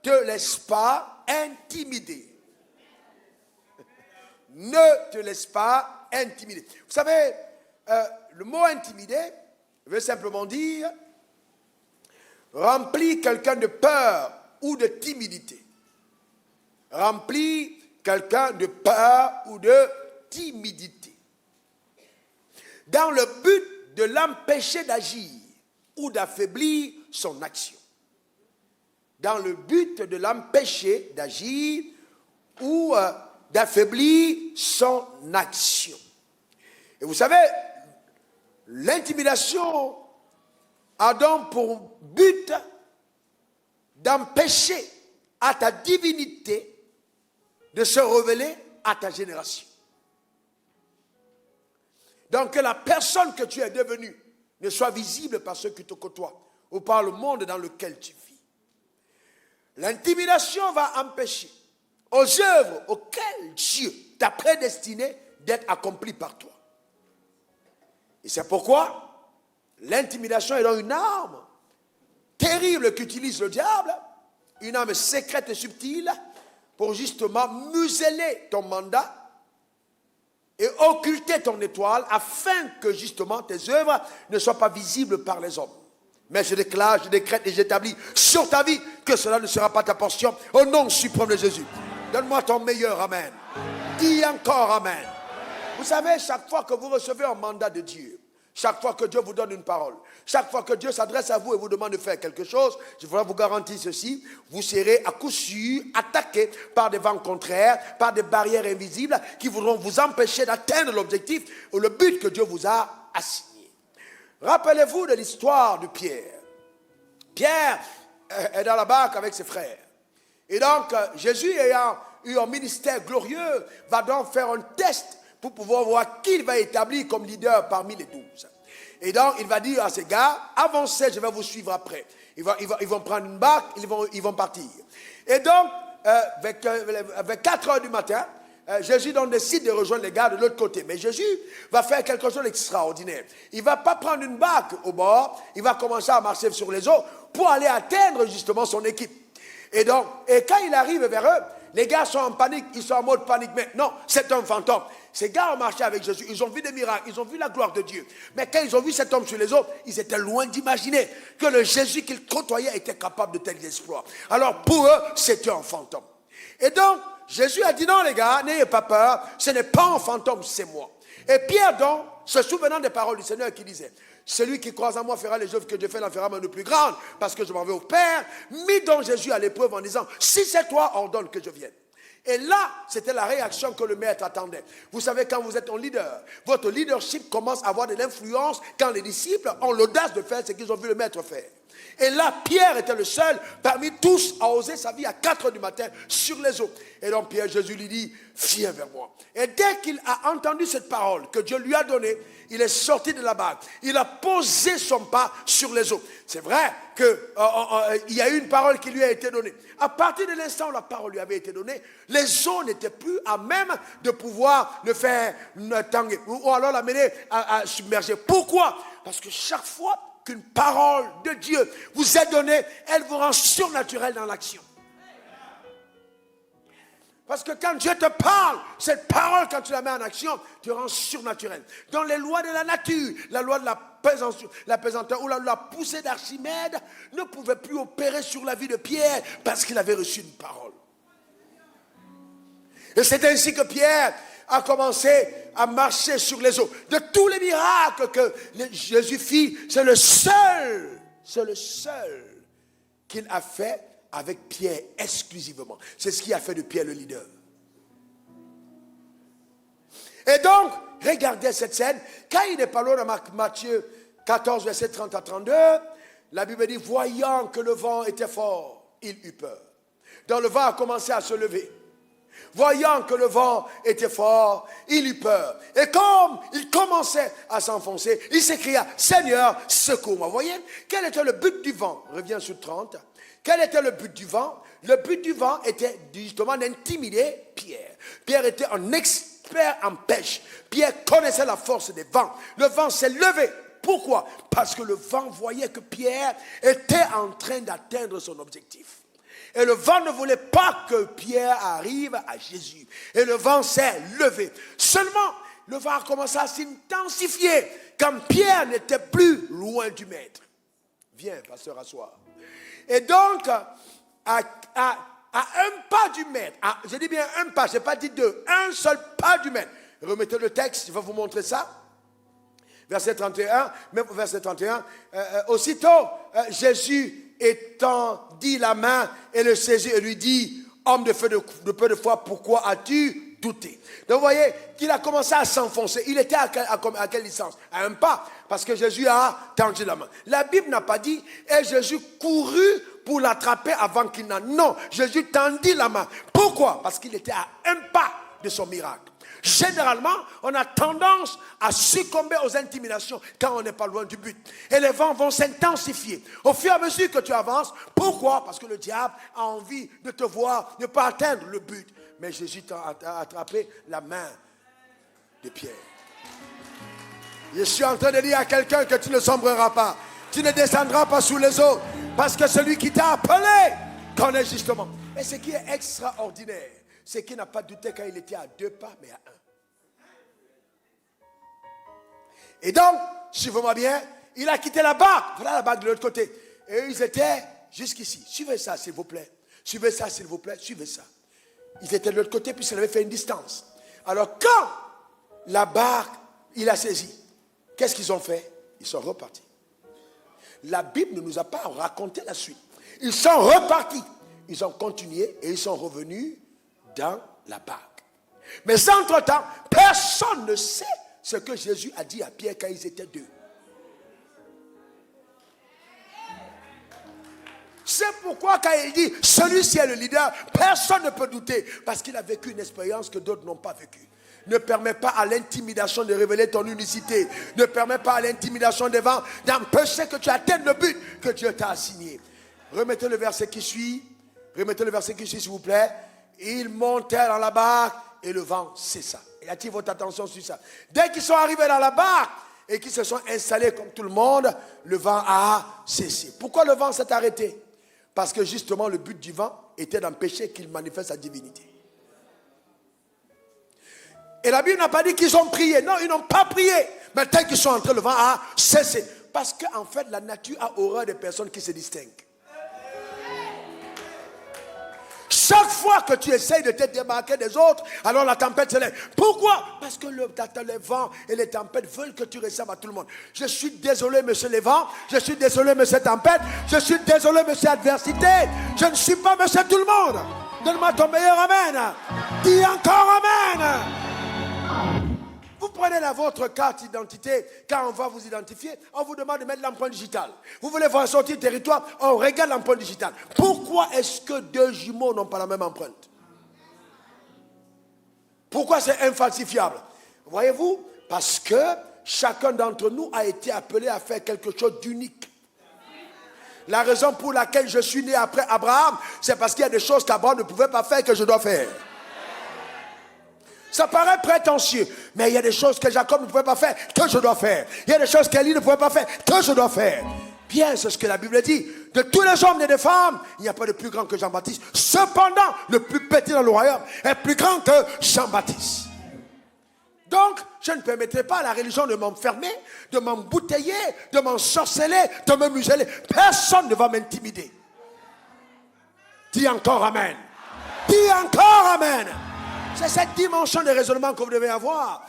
te laisse pas intimider. Ne te laisse pas intimider. Vous savez, le mot intimider veut simplement dire remplir quelqu'un de peur ou de timidité. Remplir quelqu'un de peur ou de timidité. Dans le but de l'empêcher d'agir ou d'affaiblir son action. Dans le but de l'empêcher d'agir ou d'affaiblir son action. Et vous savez, l'intimidation a donc pour but d'empêcher à ta divinité de se révéler à ta génération. Donc que la personne que tu es devenue ne soit visible par ceux qui te côtoient ou par le monde dans lequel tu vis. L'intimidation va empêcher aux œuvres auxquelles Dieu t'a prédestiné d'être accomplies par toi. Et c'est pourquoi l'intimidation est donc une arme terrible qu'utilise le diable, une arme secrète et subtile pour justement museler ton mandat et occulter ton étoile afin que justement tes œuvres ne soient pas visibles par les hommes. Mais je déclare, je décrète et j'établis sur ta vie que cela ne sera pas ta portion au nom suprême de Jésus. Donne-moi ton meilleur amen. Dis encore amen. Vous savez, chaque fois que vous recevez un mandat de Dieu, chaque fois que Dieu vous donne une parole, chaque fois que Dieu s'adresse à vous et vous demande de faire quelque chose, je voudrais vous garantir ceci, vous serez à coup sûr attaqué par des vents contraires, par des barrières invisibles qui voudront vous empêcher d'atteindre l'objectif ou le but que Dieu vous a assigné. Rappelez-vous de l'histoire de Pierre. Pierre est dans la barque avec ses frères. Et donc, Jésus ayant eu un ministère glorieux, va donc faire un test pour pouvoir voir qui il va établir comme leader parmi les 12. Et donc, il va dire à ces gars, avancez, je vais vous suivre après. Ils vont prendre une barque, ils vont partir. Et donc, avec 4 heures du matin, Jésus donc décide de rejoindre les gars de l'autre côté. Mais Jésus va faire quelque chose d'extraordinaire. Il ne va pas prendre une barque au bord, il va commencer à marcher sur les eaux pour aller atteindre justement son équipe. Et quand il arrive vers eux, les gars sont en panique, ils sont en mode panique. Mais non, c'est un fantôme. Ces gars ont marché avec Jésus, ils ont vu des miracles, ils ont vu la gloire de Dieu. Mais quand ils ont vu cet homme sur les eaux, ils étaient loin d'imaginer que le Jésus qu'ils côtoyaient était capable de tels exploits. Alors pour eux, c'était un fantôme. Et donc, Jésus a dit non les gars, n'ayez pas peur, ce n'est pas un fantôme, c'est moi. Et Pierre donc, se souvenant des paroles du Seigneur qui disait, celui qui croit en moi fera les œuvres que Dieu fait, l'en fera même de plus grandes, parce que je m'en vais au Père, mit donc Jésus à l'épreuve en disant, si c'est toi, ordonne que je vienne. Et là, c'était la réaction que le maître attendait. Vous savez, quand vous êtes un leader, votre leadership commence à avoir de l'influence quand les disciples ont l'audace de faire ce qu'ils ont vu le maître faire. Et là, Pierre était le seul parmi tous à oser sa vie à 4 heures du matin sur les eaux. Et donc Pierre, Jésus lui dit, viens vers moi. Et dès qu'il a entendu cette parole que Dieu lui a donnée, il est sorti de la barque. Il a posé son pas sur les eaux. C'est vrai qu'il y a eu une parole qui lui a été donnée. À partir de l'instant où la parole lui avait été donnée, les eaux n'étaient plus à même de pouvoir le faire tanguer ou alors l'amener à submerger. Pourquoi? Parce que chaque fois qu'une parole de Dieu vous est donnée, elle vous rend surnaturel dans l'action. Parce que quand Dieu te parle, cette parole, quand tu la mets en action, te rend surnaturel. Dans les lois de la nature, la loi de la pesanteur ou la poussée d'Archimède ne pouvait plus opérer sur la vie de Pierre parce qu'il avait reçu une parole. Et c'est ainsi que Pierre a commencé à marcher sur les eaux. De tous les miracles que Jésus fit, c'est le seul qu'il a fait avec Pierre exclusivement. C'est ce qui a fait de Pierre le leader. Et donc, regardez cette scène. Quand il est parlé dans Matthieu 14, verset 30 à 32, la Bible dit, voyant que le vent était fort, il eut peur. Donc le vent a commencé à se lever. Voyant que le vent était fort, il eut peur. Et comme il commençait à s'enfoncer, il s'écria, Seigneur, secours-moi. Vous voyez, quel était le but du vent? Reviens sur 30. Quel était le but du vent? Le but du vent était justement d'intimider Pierre. Pierre était un expert en pêche. Pierre connaissait la force des vents. Le vent s'est levé. Pourquoi? Parce que le vent voyait que Pierre était en train d'atteindre son objectif. Et le vent ne voulait pas que Pierre arrive à Jésus. Et le vent s'est levé. Seulement, le vent a commencé à s'intensifier quand Pierre n'était plus loin du maître. Viens, pasteur, asseoir. Et donc, à un pas du maître, je dis bien un pas, je n'ai pas dit deux, un seul pas du maître. Remettez le texte, je vais vous montrer ça. Verset 31, même verset 31. Aussitôt, Jésus étendit la main et le saisit et lui dit, homme de peu de foi, pourquoi as-tu douté? Donc vous voyez qu'il a commencé à s'enfoncer. Il était à quelle distance? À un pas, parce que Jésus a tendu la main. La Bible n'a pas dit, et Jésus courut pour l'attraper avant qu'il n'en... Non, Jésus tendit la main. Pourquoi? Parce qu'il était à un pas de son miracle. Généralement, on a tendance à succomber aux intimidations quand on n'est pas loin du but. Et les vents vont s'intensifier au fur et à mesure que tu avances. Pourquoi? Parce que le diable a envie de te voir ne pas atteindre le but. Mais Jésus t'a attrapé la main de Pierre. Je suis en train de dire à quelqu'un que tu ne sombreras pas. Tu ne descendras pas sous les eaux. Parce que celui qui t'a appelé connaît justement. Et ce qui est extraordinaire, c'est qu'il n'a pas douté quand il était à 2 pas, mais à 1. Et donc, suivez-moi bien, il a quitté la barque. Voilà la barque de l'autre côté. Et ils étaient jusqu'ici. Suivez ça, s'il vous plaît. Suivez ça, s'il vous plaît. Suivez ça. Ils étaient de l'autre côté, puisqu'il avait fait une distance. Alors, quand la barque, il a saisi, qu'est-ce qu'ils ont fait? Ils sont repartis. La Bible ne nous a pas raconté la suite. Ils sont repartis. Ils ont continué et ils sont revenus dans la barque. Mais entre-temps, personne ne sait ce que Jésus a dit à Pierre quand ils étaient 2. C'est pourquoi quand il dit celui-ci est le leader, personne ne peut douter parce qu'il a vécu une expérience que d'autres n'ont pas vécue. Ne permets pas à l'intimidation de révéler ton unicité. Ne permets pas à l'intimidation des vents d'empêcher que tu atteignes le but que Dieu t'a assigné. Remettez le verset qui suit. Remettez le verset qui suit, s'il vous plaît. Ils montèrent dans la barque et le vent cessa. Et attire votre attention sur ça. Dès qu'ils sont arrivés dans la barque et qu'ils se sont installés comme tout le monde, le vent a cessé. Pourquoi le vent s'est arrêté? Parce que justement le but du vent était d'empêcher qu'il manifeste sa divinité. Et la Bible n'a pas dit qu'ils ont prié. Non, ils n'ont pas prié. Mais dès qu'ils sont entrés, le vent a cessé. Parce qu'en fait, la nature a horreur des personnes qui se distinguent. Chaque fois que tu essayes de te démarquer des autres, alors la tempête se lève. Pourquoi? Parce que les vents et les tempêtes veulent que tu ressembles à tout le monde. Je suis désolé, monsieur les vents. Je suis désolé, monsieur tempête. Je suis désolé, monsieur adversité. Je ne suis pas monsieur tout le monde. Donne-moi ton meilleur amen. Dis encore amen. Vous prenez votre carte d'identité, quand on va vous identifier, on vous demande de mettre l'empreinte digitale. Vous voulez voir sortir du territoire, on regarde l'empreinte digitale. Pourquoi est-ce que 2 jumeaux n'ont pas la même empreinte? Pourquoi c'est infalsifiable? Voyez-vous? Parce que chacun d'entre nous a été appelé à faire quelque chose d'unique. La raison pour laquelle je suis né après Abraham, c'est parce qu'il y a des choses qu'Abraham ne pouvait pas faire que je dois faire. Ça paraît prétentieux, mais il y a des choses que Jacob ne pouvait pas faire, que je dois faire. Il y a des choses qu'Élie ne pouvait pas faire, que je dois faire. Bien, c'est ce que la Bible dit. De tous les hommes et des femmes, il n'y a pas de plus grand que Jean-Baptiste. Cependant, le plus petit dans le royaume est plus grand que Jean-Baptiste. Donc, je ne permettrai pas à la religion de m'enfermer, de m'embouteiller, de m'ensorceler, de me museler. Personne ne va m'intimider. Dis encore amen. Dis encore amen. C'est cette dimension de raisonnement que vous devez avoir.